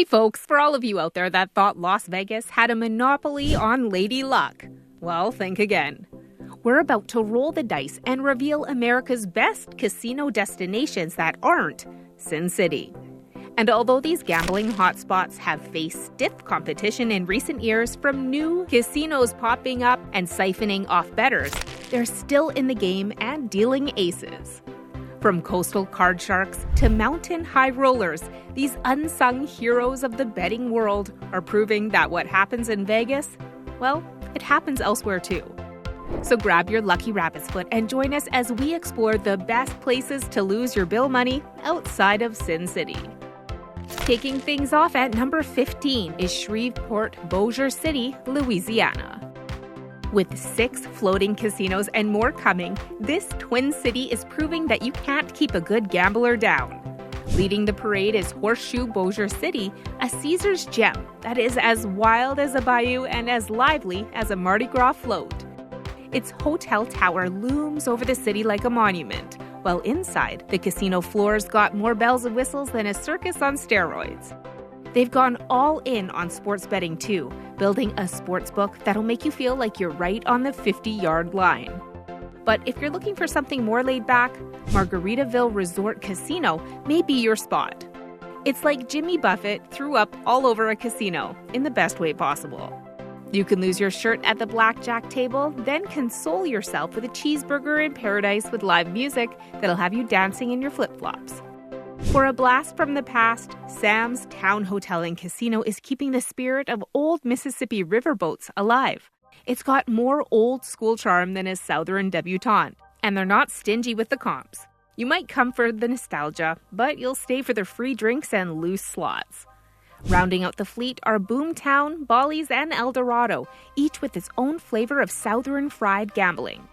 Hey folks, for all of you out there that thought Las Vegas had a monopoly on Lady Luck, well, think again. We're about to roll the dice and reveal America's best casino destinations that aren't Sin City. And although these gambling hotspots have faced stiff competition in recent years from new casinos popping up and siphoning off bettors, they're still in the game and dealing aces. From coastal card sharks to mountain high rollers, these unsung heroes of the betting world are proving that what happens in Vegas, well, it happens elsewhere too. So grab your lucky rabbit's foot and join us as we explore the best places to lose your bill money outside of Sin City. Kicking things off at number 15 is Shreveport, Bossier City, Louisiana. With 6 floating casinos and more coming, this twin city is proving that you can't keep a good gambler down. Leading the parade is Horseshoe Bossier City, a Caesar's gem that is as wild as a bayou and as lively as a Mardi Gras float. Its hotel tower looms over the city like a monument, while inside, the casino floors got more bells and whistles than a circus on steroids. They've gone all in on sports betting too, building a sports book that'll make you feel like you're right on the 50-yard line. But if you're looking for something more laid back, Margaritaville Resort Casino may be your spot. It's like Jimmy Buffett threw up all over a casino, in the best way possible. You can lose your shirt at the blackjack table, then console yourself with a cheeseburger in paradise with live music that'll have you dancing in your flip-flops. For a blast from the past, Sam's Town Hotel and Casino is keeping the spirit of old Mississippi riverboats alive. It's got more old-school charm than a southern debutante, and they're not stingy with the comps. You might come for the nostalgia, but you'll stay for the free drinks and loose slots. Rounding out the fleet are Boomtown, Bally's, and El Dorado, each with its own flavor of southern fried gambling.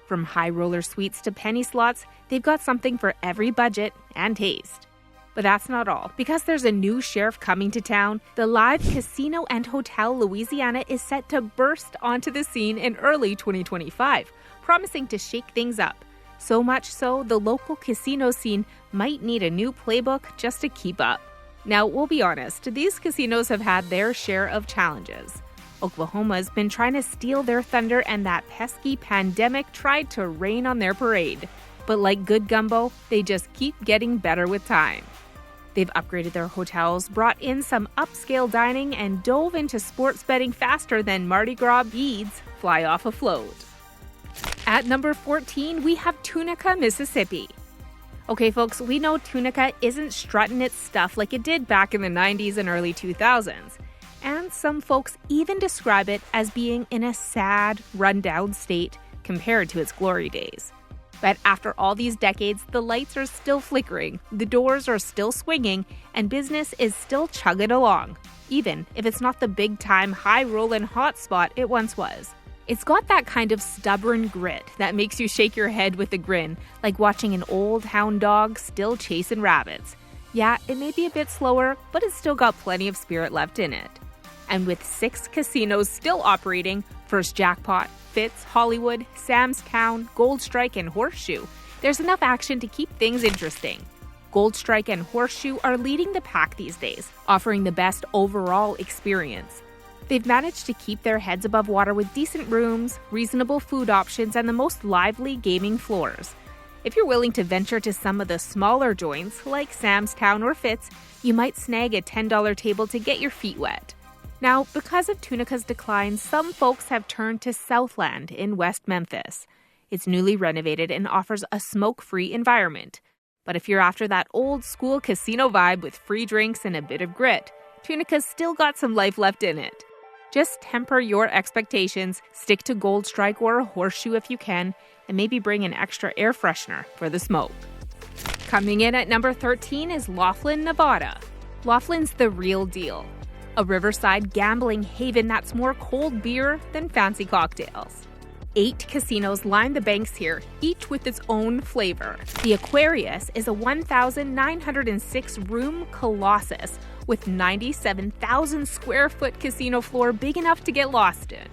From high roller suites to penny slots, they've got something for every budget and taste. But that's not all. Because there's a new sheriff coming to town, the live Casino and Hotel Louisiana is set to burst onto the scene in early 2025, promising to shake things up. So much so, the local casino scene might need a new playbook just to keep up. Now, we'll be honest, these casinos have had their share of challenges. Oklahoma's been trying to steal their thunder, and that pesky pandemic tried to rain on their parade. But like good gumbo, they just keep getting better with time. They've upgraded their hotels, brought in some upscale dining, and dove into sports betting faster than Mardi Gras beads fly off a float. At number 14, we have Tunica, Mississippi. Okay, folks, we know Tunica isn't strutting its stuff like it did back in the 90s and early 2000s. And some folks even describe it as being in a sad, rundown state compared to its glory days. But after all these decades, the lights are still flickering, the doors are still swinging, and business is still chugging along, even if it's not the big-time, high-rollin' hotspot it once was. It's got that kind of stubborn grit that makes you shake your head with a grin, like watching an old hound dog still chasing rabbits. Yeah, it may be a bit slower, but it's still got plenty of spirit left in it. And with 6 casinos still operating, First Jackpot, Fitz, Hollywood, Sam's Town, Gold Strike, and Horseshoe, there's enough action to keep things interesting. Gold Strike and Horseshoe are leading the pack these days, offering the best overall experience. They've managed to keep their heads above water with decent rooms, reasonable food options, and the most lively gaming floors. If you're willing to venture to some of the smaller joints, like Sam's Town or Fitz, you might snag a $10 table to get your feet wet. Now, because of Tunica's decline, some folks have turned to Southland in West Memphis. It's newly renovated and offers a smoke-free environment. But if you're after that old-school casino vibe with free drinks and a bit of grit, Tunica's still got some life left in it. Just temper your expectations, stick to Gold Strike or a Horseshoe if you can, and maybe bring an extra air freshener for the smoke. Coming in at number 13 is Laughlin, Nevada. Laughlin's the real deal. A riverside gambling haven that's more cold beer than fancy cocktails. 8 casinos line the banks here, each with its own flavor. The Aquarius is a 1,906-room colossus with 97,000 square foot casino floor big enough to get lost in.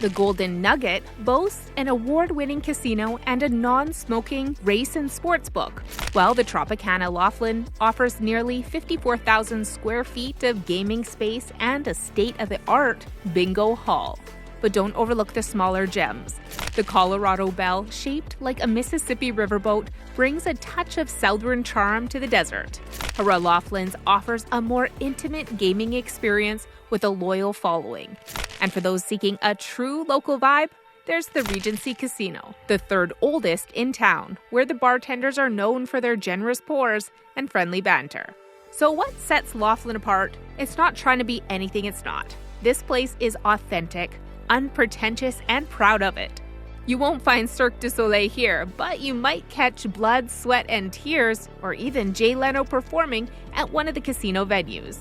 The Golden Nugget boasts an award-winning casino and a non-smoking race and sports book, while the Tropicana Laughlin offers nearly 54,000 square feet of gaming space and a state-of-the-art bingo hall. But don't overlook the smaller gems. The Colorado Belle, shaped like a Mississippi riverboat, brings a touch of southern charm to the desert. Hurrah Laughlin's offers a more intimate gaming experience with a loyal following. And for those seeking a true local vibe, there's the Regency Casino, the third oldest in town, where the bartenders are known for their generous pours and friendly banter. So what sets Laughlin apart? It's not trying to be anything it's not. This place is authentic, unpretentious, and proud of it. You won't find Cirque du Soleil here, but you might catch blood, sweat, and tears, or even Jay Leno performing at one of the casino venues.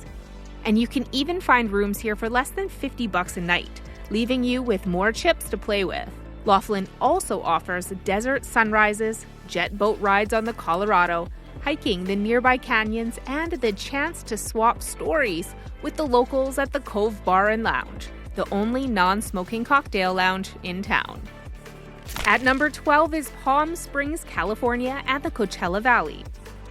And you can even find rooms here for less than $50 a night, leaving you with more chips to play with. Laughlin also offers desert sunrises, jet boat rides on the Colorado, hiking the nearby canyons, and the chance to swap stories with the locals at the Cove Bar and Lounge, the only non-smoking cocktail lounge in town. At number 12 is Palm Springs, California at the Coachella Valley.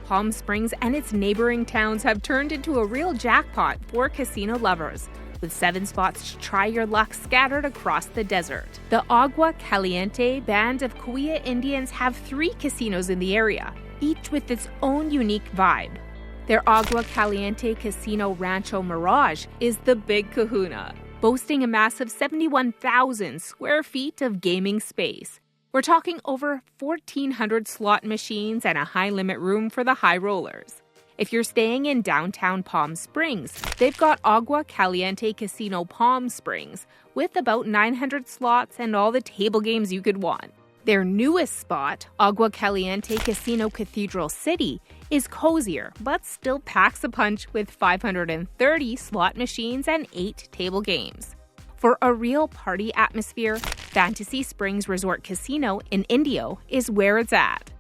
Palm Springs and its neighboring towns have turned into a real jackpot for casino lovers, with 7 spots to try your luck scattered across the desert. The Agua Caliente band of Cahuilla Indians have 3 casinos in the area, each with its own unique vibe. Their Agua Caliente Casino Rancho Mirage is the big kahuna, boasting a massive 71,000 square feet of gaming space. We're talking over 1,400 slot machines and a high-limit room for the high rollers. If you're staying in downtown Palm Springs, they've got Agua Caliente Casino Palm Springs, with about 900 slots and all the table games you could want. Their newest spot, Agua Caliente Casino Cathedral City, is cozier, but still packs a punch with 530 slot machines and 8 table games. For a real party atmosphere, Fantasy Springs Resort Casino in Indio is where it's at.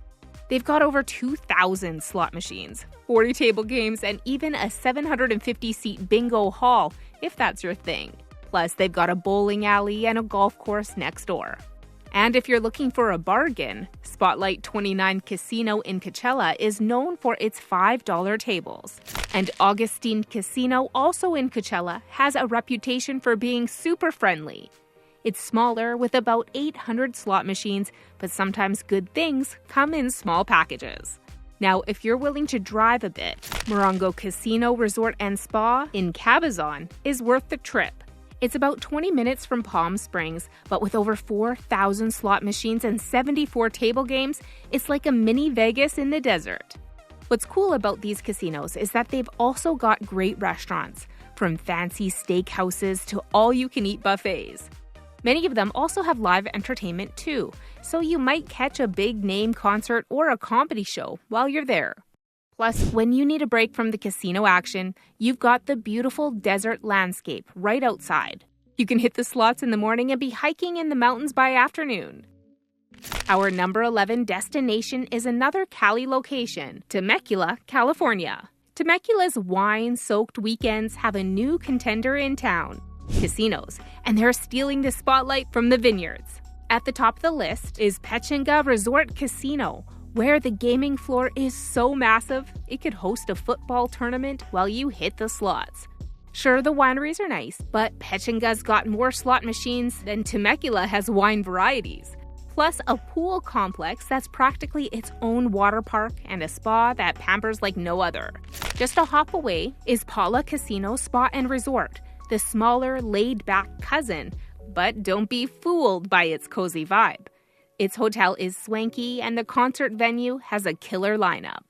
They've got over 2,000 slot machines, 40 table games, and even a 750-seat bingo hall, if that's your thing. Plus, they've got a bowling alley and a golf course next door. And if you're looking for a bargain, Spotlight 29 Casino in Coachella is known for its $5 tables. And Augustine Casino, also in Coachella, has a reputation for being super friendly. It's smaller with about 800 slot machines, but sometimes good things come in small packages. Now, if you're willing to drive a bit, Morongo Casino Resort and Spa in Cabazon is worth the trip. It's about 20 minutes from Palm Springs, but with over 4,000 slot machines and 74 table games, it's like a mini Vegas in the desert. What's cool about these casinos is that they've also got great restaurants, from fancy steakhouses to all-you-can-eat buffets. Many of them also have live entertainment too, so you might catch a big-name concert or a comedy show while you're there. Plus, when you need a break from the casino action, you've got the beautiful desert landscape right outside. You can hit the slots in the morning and be hiking in the mountains by afternoon. Our number 11 destination is another Cali location, Temecula, California. Temecula's wine-soaked weekends have a new contender in town, casinos, and they're stealing the spotlight from the vineyards. At the top of the list is Pechinga Resort Casino, where the gaming floor is so massive, it could host a football tournament while you hit the slots. Sure, the wineries are nice, but Pechinga's got more slot machines than Temecula has wine varieties. Plus a pool complex that's practically its own water park and a spa that pampers like no other. Just a hop away is Paula Casino Spa and Resort, the smaller, laid-back cousin, but don't be fooled by its cozy vibe. Its hotel is swanky, and the concert venue has a killer lineup.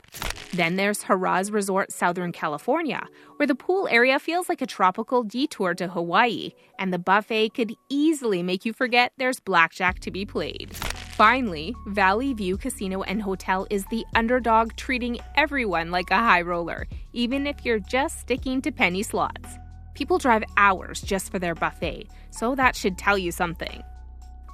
Then there's Harrah's Resort Southern California, where the pool area feels like a tropical detour to Hawaii, and the buffet could easily make you forget there's blackjack to be played. Finally, Valley View Casino and Hotel is the underdog, treating everyone like a high roller, even if you're just sticking to penny slots. People drive hours just for their buffet, so that should tell you something.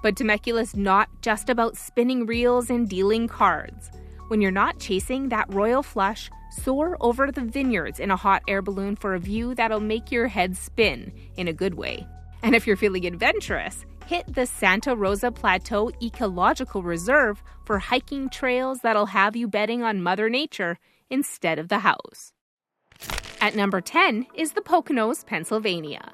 But Temecula's not just about spinning reels and dealing cards. When you're not chasing that royal flush, soar over the vineyards in a hot air balloon for a view that'll make your head spin in a good way. And if you're feeling adventurous, hit the Santa Rosa Plateau Ecological Reserve for hiking trails that'll have you betting on Mother Nature instead of the house. At number 10 is the Poconos, Pennsylvania.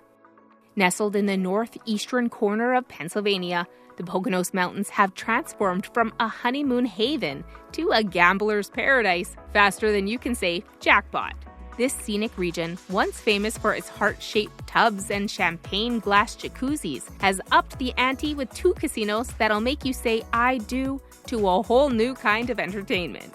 Nestled in the northeastern corner of Pennsylvania, the Poconos Mountains have transformed from a honeymoon haven to a gambler's paradise faster than you can say jackpot. This scenic region, once famous for its heart-shaped tubs and champagne glass jacuzzis, has upped the ante with 2 casinos that'll make you say I do to a whole new kind of entertainment.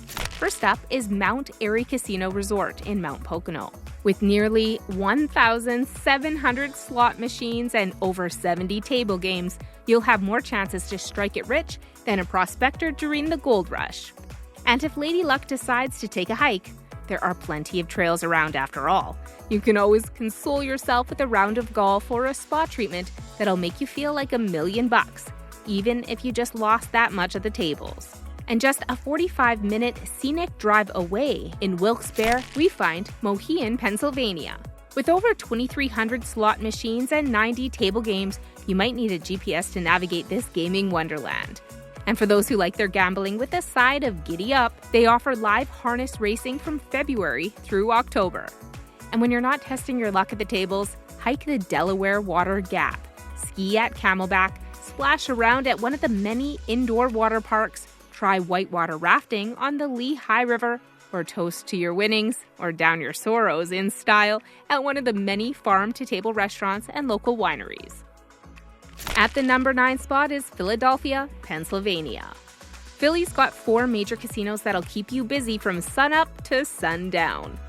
First up is Mount Airy Casino Resort in Mount Pocono. With nearly 1,700 slot machines and over 70 table games, you'll have more chances to strike it rich than a prospector during the gold rush. And if Lady Luck decides to take a hike, there are plenty of trails around after all. You can always console yourself with a round of golf or a spa treatment that'll make you feel like $1 million, even if you just lost that much at the tables. And just a 45-minute scenic drive away in Wilkes-Barre, we find Mohegan, Pennsylvania. With over 2,300 slot machines and 90 table games, you might need a GPS to navigate this gaming wonderland. And for those who like their gambling with a side of giddy up, they offer live harness racing from February through October. And when you're not testing your luck at the tables, hike the Delaware Water Gap, ski at Camelback, splash around at one of the many indoor water parks, try whitewater rafting on the Lehigh River, or toast to your winnings or down your sorrows in style at one of the many farm-to-table restaurants and local wineries. At the number 9 spot is Philadelphia, Pennsylvania. Philly's got 4 major casinos that'll keep you busy from sunup to sundown.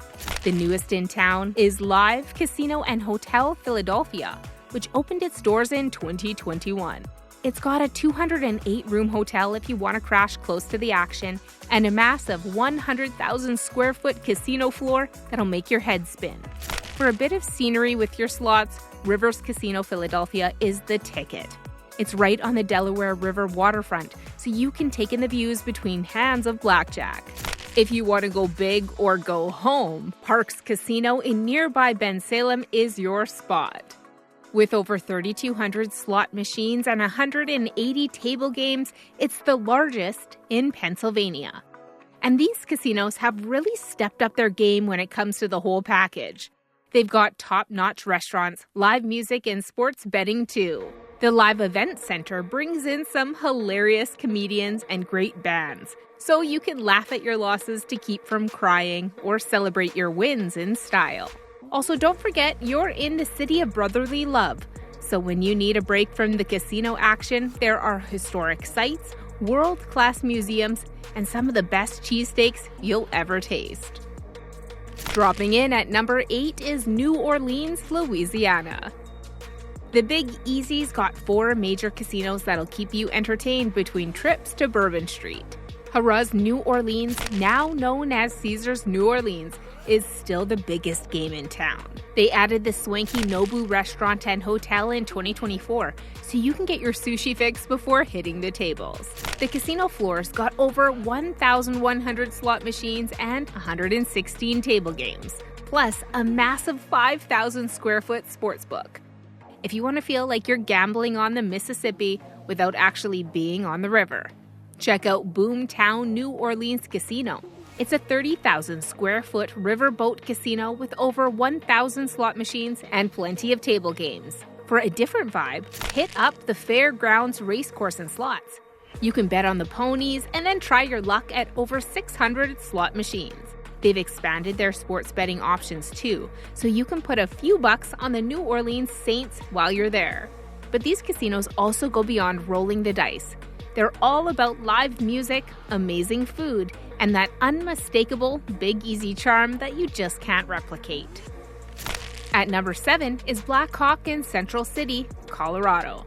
The newest in town is Live Casino and Hotel Philadelphia, which opened its doors in 2021. It's got a 208-room hotel if you want to crash close to the action, and a massive 100,000 square foot casino floor that'll make your head spin. For a bit of scenery with your slots, Rivers Casino Philadelphia is the ticket. It's right on the Delaware River waterfront, so you can take in the views between hands of blackjack. If you want to go big or go home, Parks Casino in nearby Bensalem is your spot. With over 3,200 slot machines and 180 table games, it's the largest in Pennsylvania. And these casinos have really stepped up their game when it comes to the whole package. They've got top-notch restaurants, live music, and sports betting too. The Live Event Center brings in some hilarious comedians and great bands, so you can laugh at your losses to keep from crying or celebrate your wins in style. Also, don't forget you're in the city of brotherly love, so when you need a break from the casino action, there are historic sites, world-class museums, and some of the best cheesesteaks you'll ever taste. Dropping in at number 8 is New Orleans, Louisiana. The Big Easy's got 4 major casinos that'll keep you entertained between trips to Bourbon Street. Harrah's New Orleans, now known as Caesars New Orleans, is still the biggest game in town. They added the swanky Nobu restaurant and hotel in 2024, so you can get your sushi fix before hitting the tables. The casino floor's got over 1,100 slot machines and 116 table games, plus a massive 5,000 square foot sportsbook. If you want to feel like you're gambling on the Mississippi without actually being on the river, check out Boomtown New Orleans Casino. It's a 30,000 square foot riverboat casino with over 1,000 slot machines and plenty of table games. For a different vibe, hit up the Fairgrounds Racecourse and Slots. You can bet on the ponies and then try your luck at over 600 slot machines. They've expanded their sports betting options too, so you can put a few bucks on the New Orleans Saints while you're there. But these casinos also go beyond rolling the dice. They're all about live music, amazing food, and that unmistakable Big Easy charm that you just can't replicate. At number 7 is Black Hawk in Central City, Colorado.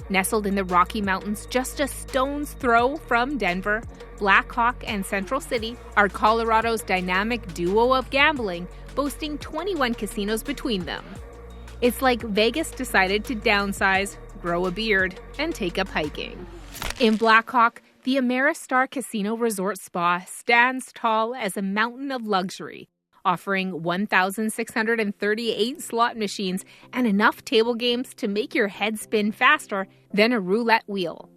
Nestled in the Rocky Mountains just a stone's throw from Denver, Black Hawk and Central City are Colorado's dynamic duo of gambling, boasting 21 casinos between them. It's like Vegas decided to downsize, grow a beard, and take up hiking. In Black Hawk, the Ameristar Casino Resort Spa stands tall as a mountain of luxury, offering 1,638 slot machines and enough table games to make your head spin faster than a roulette wheel.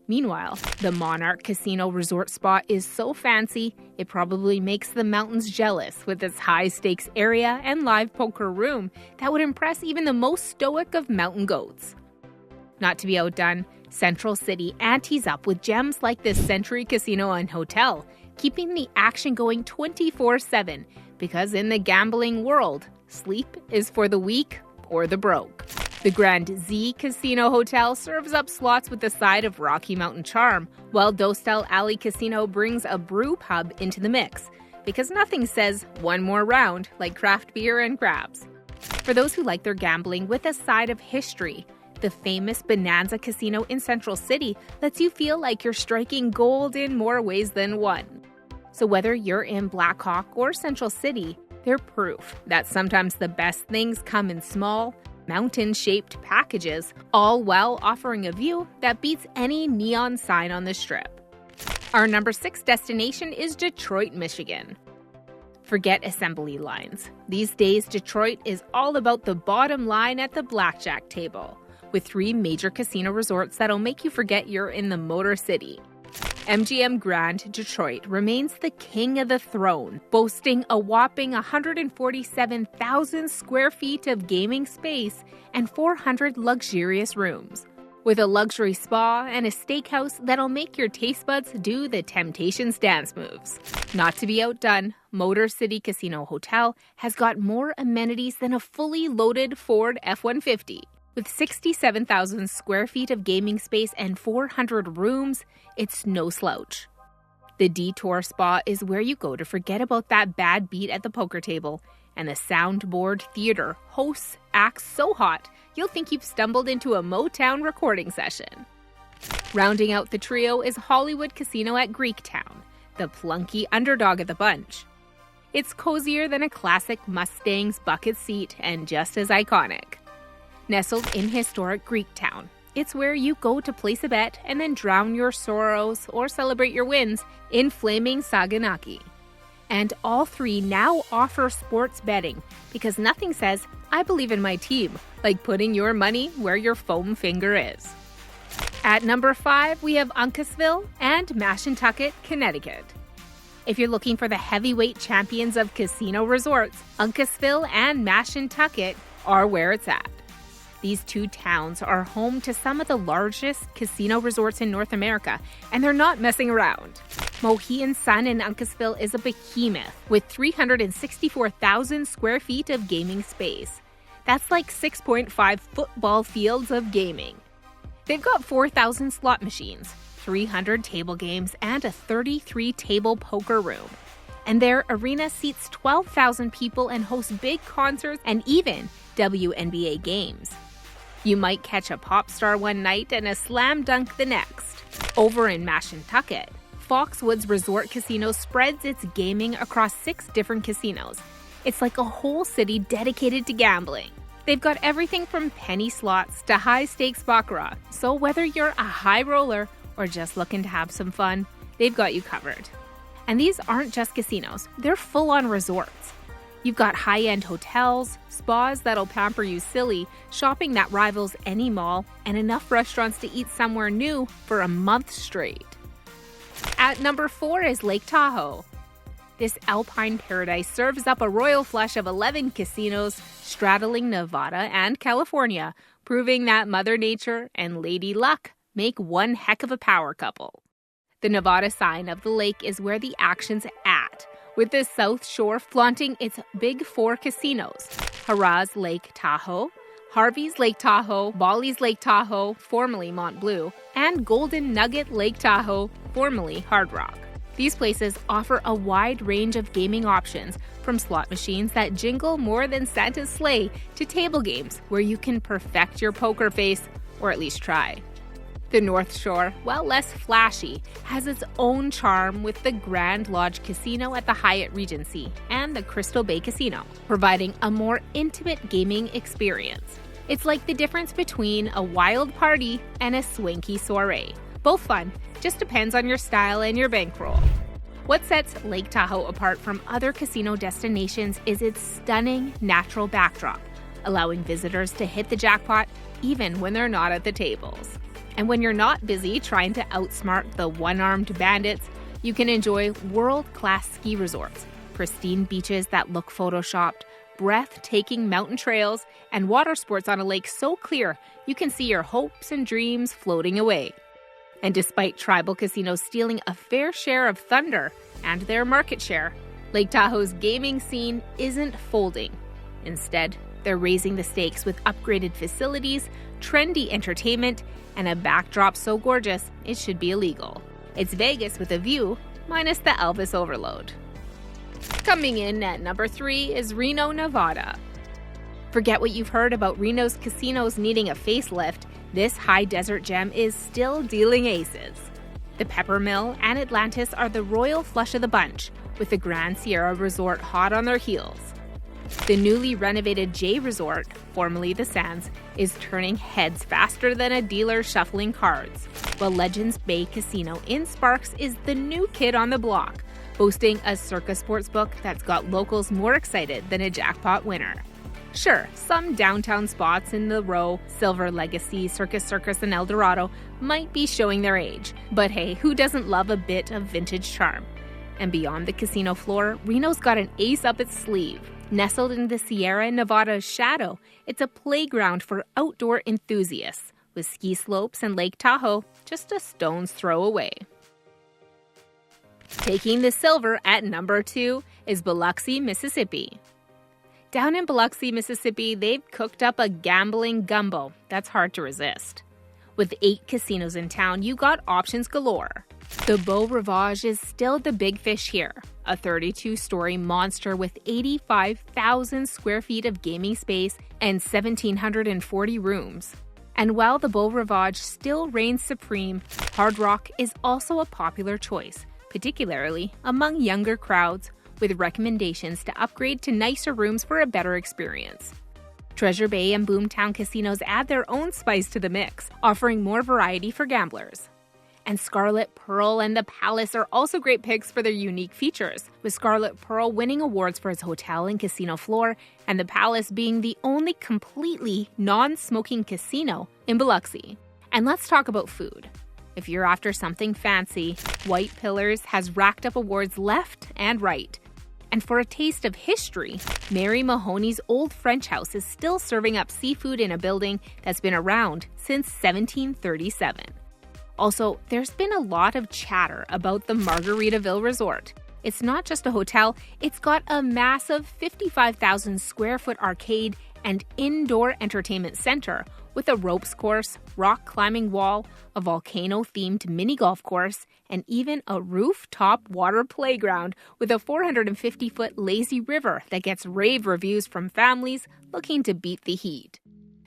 Meanwhile, the Monarch Casino Resort Spa is so fancy, it probably makes the mountains jealous with its high-stakes area and live poker room that would impress even the most stoic of mountain goats. Not to be outdone, Central City antes up with gems like this Century Casino and Hotel, keeping the action going 24/7, because in the gambling world, sleep is for the weak or the broke. The Grand Z Casino Hotel serves up slots with a side of Rocky Mountain charm, while Dostal Alley Casino brings a brew pub into the mix, because nothing says one more round like craft beer and crabs. For those who like their gambling with a side of history, the famous Bonanza Casino in Central City lets you feel like you're striking gold in more ways than one. So whether you're in Black Hawk or Central City, they're proof that sometimes the best things come in small, mountain-shaped packages, all while offering a view that beats any neon sign on the strip. Our number 6 destination is Detroit, Michigan. Forget assembly lines. These days, Detroit is all about the bottom line at the blackjack table, with 3 major casino resorts that'll make you forget you're in the Motor City. MGM Grand Detroit remains the king of the throne, boasting a whopping 147,000 square feet of gaming space and 400 luxurious rooms, with a luxury spa and a steakhouse that'll make your taste buds do the Temptations dance moves. Not to be outdone, Motor City Casino Hotel has got more amenities than a fully loaded Ford F-150. With 67,000 square feet of gaming space and 400 rooms, it's no slouch. The Detour Spa is where you go to forget about that bad beat at the poker table, and the Soundboard Theater hosts acts so hot, you'll think you've stumbled into a Motown recording session. Rounding out the trio is Hollywood Casino at Greektown, the plunky underdog of the bunch. It's cozier than a classic Mustang's bucket seat and just as iconic. Nestled in historic Greektown, it's where you go to place a bet and then drown your sorrows or celebrate your wins in flaming saganaki. And all 3 now offer sports betting, because nothing says, I believe in my team, like putting your money where your foam finger is. At number 5, we have Uncasville and Mashantucket, Connecticut. If you're looking for the heavyweight champions of casino resorts, Uncasville and Mashantucket are where it's at. These 2 towns are home to some of the largest casino resorts in North America, and they're not messing around. Mohegan Sun in Uncasville is a behemoth with 364,000 square feet of gaming space. That's like 6.5 football fields of gaming. They've got 4,000 slot machines, 300 table games, and a 33-table poker room. And their arena seats 12,000 people and hosts big concerts and even WNBA games. You might catch a pop star one night and a slam dunk the next. Over in Mashantucket, Foxwoods Resort Casino spreads its gaming across 6 different casinos. It's like a whole city dedicated to gambling. They've got everything from penny slots to high-stakes baccarat, so whether you're a high roller or just looking to have some fun, they've got you covered. And these aren't just casinos, they're full-on resorts. You've got high-end hotels, spas that'll pamper you silly, shopping that rivals any mall, and enough restaurants to eat somewhere new for a month straight. At number 4 is Lake Tahoe. This alpine paradise serves up a royal flush of 11 casinos straddling Nevada and California, proving that Mother Nature and Lady Luck make one heck of a power couple. The Nevada sign of the lake is where the action's at, with the South Shore flaunting its big 4 casinos: Harrah's Lake Tahoe, Harvey's Lake Tahoe, Bolly's Lake Tahoe, formerly Mont Bleu, and Golden Nugget Lake Tahoe, formerly Hard Rock. These places offer a wide range of gaming options, from slot machines that jingle more than Santa's sleigh to table games where you can perfect your poker face, or at least try. The North Shore, while less flashy, has its own charm with the Grand Lodge Casino at the Hyatt Regency and the Crystal Bay Casino, providing a more intimate gaming experience. It's like the difference between a wild party and a swanky soiree. Both fun, just depends on your style and your bankroll. What sets Lake Tahoe apart from other casino destinations is its stunning natural backdrop, allowing visitors to hit the jackpot even when they're not at the tables. And when you're not busy trying to outsmart the one-armed bandits, you can enjoy world-class ski resorts, pristine beaches that look photoshopped, breathtaking mountain trails, and water sports on a lake so clear you can see your hopes and dreams floating away. And despite tribal casinos stealing a fair share of thunder and their market share, Lake Tahoe's gaming scene isn't folding. Instead, they're raising the stakes with upgraded facilities, trendy entertainment, and a backdrop so gorgeous it should be illegal. It's Vegas with a view, minus the Elvis overload. Coming in at number 3 is Reno, Nevada. Forget what you've heard about Reno's casinos needing a facelift. This high desert gem is still dealing aces. The Peppermill and Atlantis are the royal flush of the bunch, with the Grand Sierra Resort hot on their heels. The newly renovated J Resort, formerly the Sands, is turning heads faster than a dealer shuffling cards, while Legends Bay Casino in Sparks is the new kid on the block, boasting a Circa sportsbook that's got locals more excited than a jackpot winner. Sure, some downtown spots in the Row, Silver Legacy, Circus, and El Dorado might be showing their age, but hey, who doesn't love a bit of vintage charm? And beyond the casino floor, Reno's got an ace up its sleeve. Nestled in the Sierra Nevada's shadow, it's a playground for outdoor enthusiasts, with ski slopes and Lake Tahoe just a stone's throw away. Taking the silver at number 2 is Biloxi, Mississippi. Down in Biloxi, Mississippi, they've cooked up a gambling gumbo that's hard to resist. With 8 casinos in town, you got options galore. The Beau Rivage is still the big fish here, a 32-story monster with 85,000 square feet of gaming space and 1,740 rooms. And while the Beau Rivage still reigns supreme, Hard Rock is also a popular choice, particularly among younger crowds, with recommendations to upgrade to nicer rooms for a better experience. Treasure Bay and Boomtown casinos add their own spice to the mix, offering more variety for gamblers. And Scarlet Pearl and the Palace are also great picks for their unique features, with Scarlet Pearl winning awards for its hotel and casino floor, and the Palace being the only completely non-smoking casino in Biloxi. And let's talk about food. If you're after something fancy, White Pillars has racked up awards left and right. And for a taste of history, Mary Mahoney's Old French House is still serving up seafood in a building that's been around since 1737. Also, there's been a lot of chatter about the Margaritaville Resort. It's not just a hotel, it's got a massive 55,000 square foot arcade and indoor entertainment center with a ropes course, rock climbing wall, a volcano-themed mini golf course, and even a rooftop water playground with a 450-foot lazy river that gets rave reviews from families looking to beat the heat.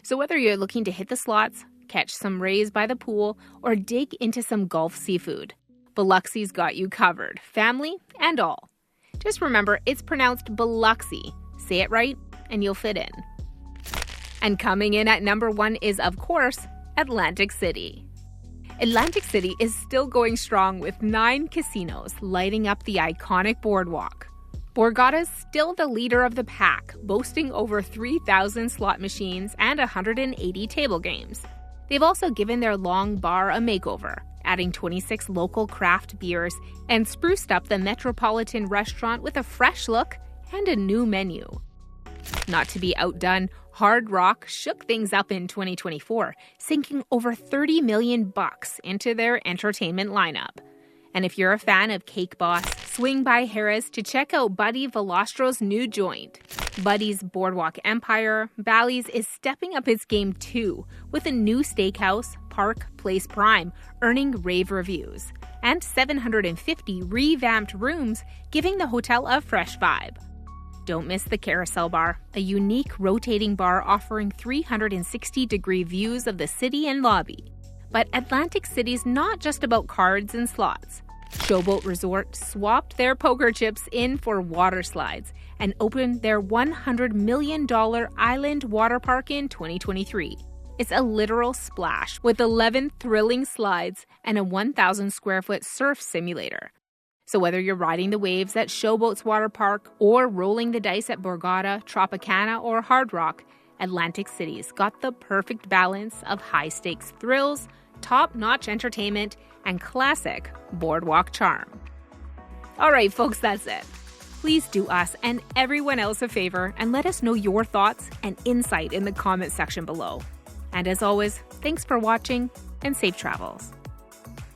So whether you're looking to hit the slots, catch some rays by the pool, or dig into some Gulf seafood, Biloxi's got you covered, family and all. Just remember, it's pronounced Biloxi. Say it right, and you'll fit in. And coming in at number 1 is, of course, Atlantic City. Atlantic City is still going strong with 9 casinos lighting up the iconic boardwalk. Borgata's still the leader of the pack, boasting over 3,000 slot machines and 180 table games. They've also given their long bar a makeover, adding 26 local craft beers and spruced up the Metropolitan restaurant with a fresh look and a new menu. Not to be outdone, Hard Rock shook things up in 2024, sinking over $30 million into their entertainment lineup. And if you're a fan of Cake Boss, swing by Harrah's to check out Buddy Velastro's new joint. Buddy's Boardwalk Empire, Bally's is stepping up its game too, with a new steakhouse, Park Place Prime, earning rave reviews, and 750 revamped rooms, giving the hotel a fresh vibe. Don't miss the Carousel Bar, a unique rotating bar offering 360-degree views of the city and lobby. But Atlantic City's not just about cards and slots. Showboat Resort swapped their poker chips in for water slides and opened their $100 million island water park in 2023. It's a literal splash with 11 thrilling slides and a 1,000 square foot surf simulator. So whether you're riding the waves at Showboats Water Park or rolling the dice at Borgata, Tropicana, or Hard Rock, Atlantic City's got the perfect balance of high-stakes thrills, top-notch entertainment, and classic boardwalk charm. All right, folks, that's it. Please do us and everyone else a favor and let us know your thoughts and insight in the comment section below. And as always, thanks for watching and safe travels.